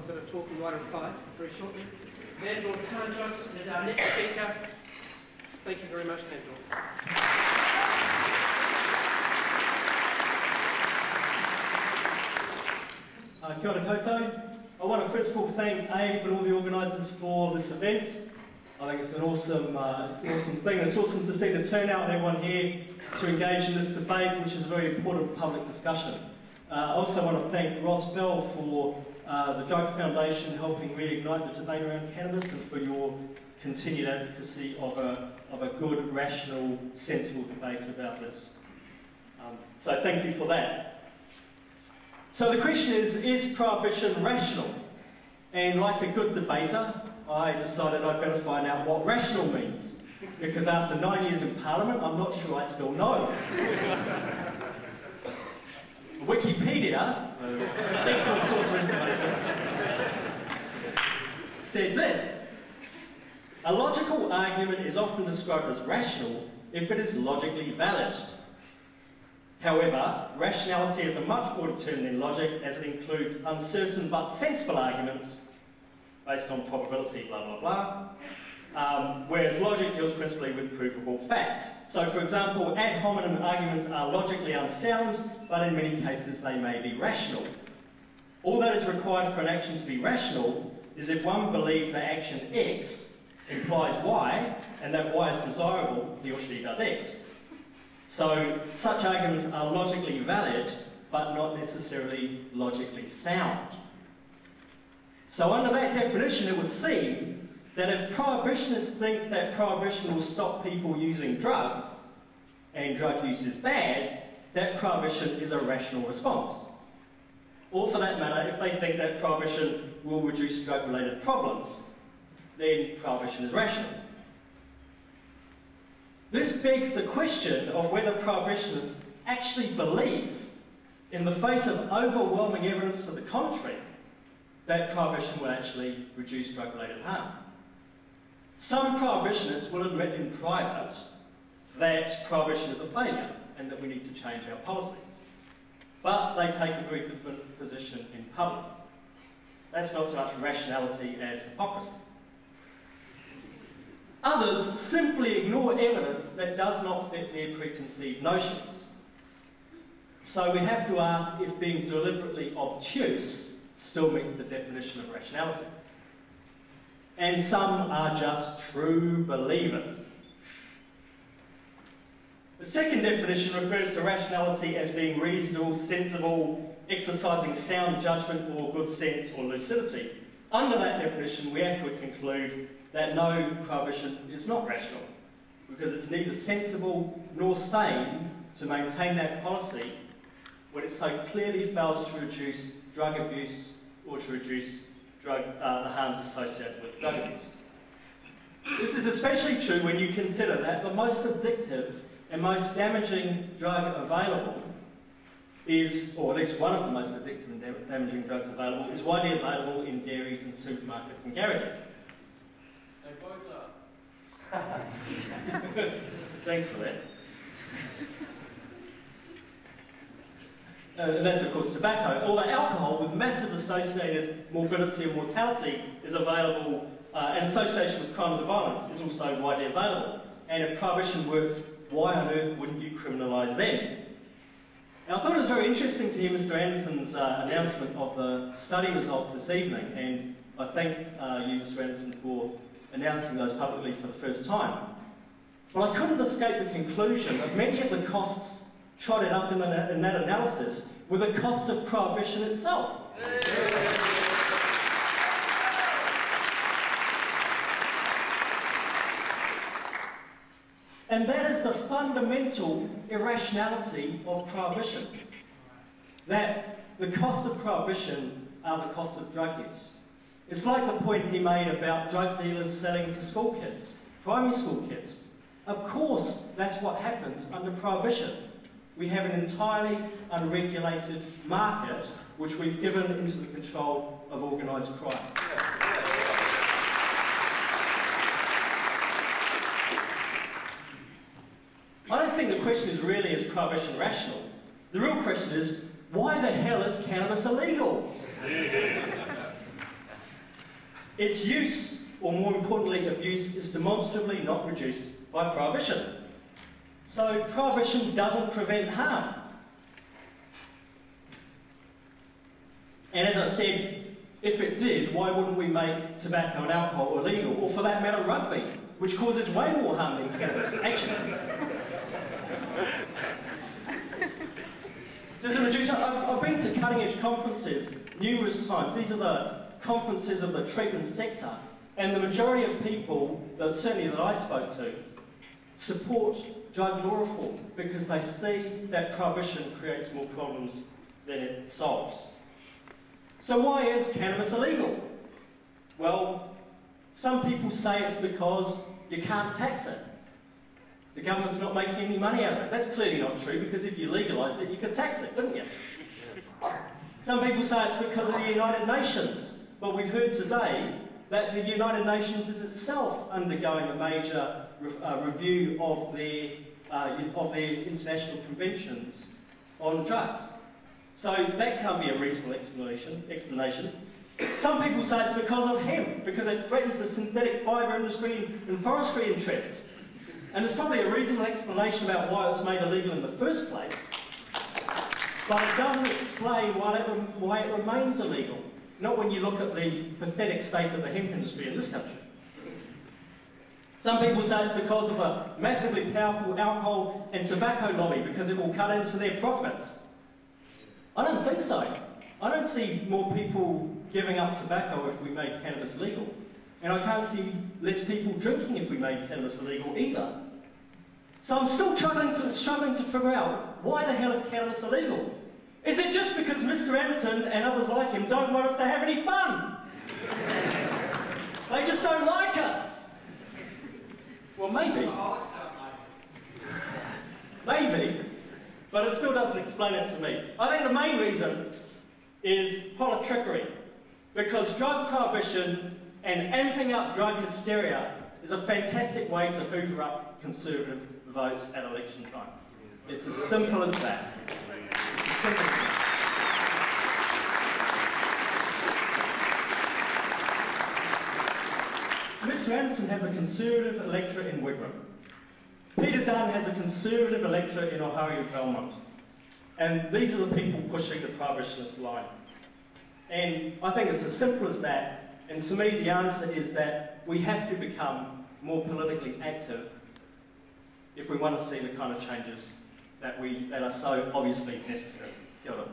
going to talk in my reply very shortly. Nandor Tanczos is our next speaker. Thank you very much, Nandor. Kia ora koutou. I want to first of all thank Abe and all the organisers for this event. I think it's an awesome thing. It's awesome to see the turnout and everyone here to engage in this debate, which is a very important public discussion. I also want to thank Ross Bell for the Drug Foundation helping reignite the debate around cannabis and for your continued advocacy of a good, rational, sensible debate about this. So thank you for that. So the question is prohibition rational? And like a good debater, I decided I'd better find out what rational means. Because after 9 years in Parliament, I'm not sure I still know. Wikipedia, excellent source of information, said this: a logical argument is often described as rational if it is logically valid. However, rationality is a much broader term than logic, as it includes uncertain but sensible arguments based on probability, blah, blah, blah. Whereas logic deals principally with provable facts. So, for example, ad hominem arguments are logically unsound, but in many cases they may be rational. All that is required for an action to be rational is if one believes that action X implies Y, and that Y is desirable, he or she does X. So, such arguments are logically valid, but not necessarily logically sound. So, under that definition, it would seem that if prohibitionists think that prohibition will stop people using drugs, and drug use is bad, that prohibition is a rational response. Or for that matter, if they think that prohibition will reduce drug-related problems, then prohibition is rational. This begs the question of whether prohibitionists actually believe, in the face of overwhelming evidence to the contrary, that prohibition will actually reduce drug-related harm. Some prohibitionists will admit in private that prohibition is a failure and that we need to change our policies. But they take a very different position in public. That's not so much rationality as hypocrisy. Others simply ignore evidence that does not fit their preconceived notions. So we have to ask if being deliberately obtuse still meets the definition of rationality. And some are just true believers. The second definition refers to rationality as being reasonable, sensible, exercising sound judgment or good sense or lucidity. Under that definition, we have to conclude that no, prohibition is not rational, because it's neither sensible nor sane to maintain that policy when it so clearly fails to reduce drug abuse or to reduce the harms associated with drug abuse. This is especially true when you consider that the most addictive and most damaging drug available is, or at least one of the most addictive and damaging drugs available, is widely available in dairies and supermarkets and garages. They both are. Thanks for that. And that's of course tobacco, although alcohol with massive associated morbidity and mortality is available, and association with crimes and violence is also widely available. And if prohibition worked, why on earth wouldn't you criminalise them? Now I thought it was very interesting to hear Mr. Anderton's announcement of the study results this evening, and I thank you, Mr. Anderton, for announcing those publicly for the first time. But I couldn't escape the conclusion that many of the costs trotted up in that analysis were the costs of prohibition itself. And that is the fundamental irrationality of prohibition. That the costs of prohibition are the costs of drug use. It's like the point he made about drug dealers selling to school kids, primary school kids. Of course, that's what happens under prohibition. We have an entirely unregulated market which we've given into the control of organised crime. I don't think the question is really, is prohibition rational? The real question is, why the hell is cannabis illegal? Its use, or more importantly, abuse, is demonstrably not reduced by prohibition. So prohibition doesn't prevent harm. And as I said, if it did, why wouldn't we make tobacco and alcohol illegal, or for that matter, rugby, which causes way more harm than cannabis, actually? Does it reduce? I've been to cutting-edge conferences numerous times. These are the conferences of the treatment sector, and the majority of people, certainly that I spoke to, support drug law reform because they see that prohibition creates more problems than it solves. So why is cannabis illegal? Well, some people say it's because you can't tax it. The government's not making any money out of it. That's clearly not true, because if you legalised it, you could tax it, couldn't you? Some people say it's because of the United Nations, but we've heard today that the United Nations is itself undergoing a major review of their international conventions on drugs. So that can't be a reasonable explanation. Some people say it's because of hemp, because it threatens the synthetic fibre industry and forestry interests. And there's probably a reasonable explanation about why it was made illegal in the first place, but it doesn't explain why it remains illegal. Not when you look at the pathetic state of the hemp industry in this country. Some people say it's because of a massively powerful alcohol and tobacco lobby, because it will cut into their profits. I don't think so. I don't see more people giving up tobacco if we made cannabis legal. And I can't see less people drinking if we made cannabis illegal either. So I'm still struggling to figure out, why the hell is cannabis illegal? Is it just because Mr. Anderton and others like him don't want us to have any fun? They just don't like us. Well, maybe. Maybe. But it still doesn't explain it to me. I think the main reason is politrickery. Because drug prohibition and amping up drug hysteria is a fantastic way to hoover up Conservative votes at election time. It's as simple as that. It's as simple as that. Mr. Anderton has a Conservative electorate in Wigram. Peter Dunn has a Conservative electorate in Ohio Belmont. And these are the people pushing the prohibitionist line. And I think it's as simple as that. And to me, the answer is that we have to become more politically active if we want to see the kind of changes that are so obviously necessary. Kia ora.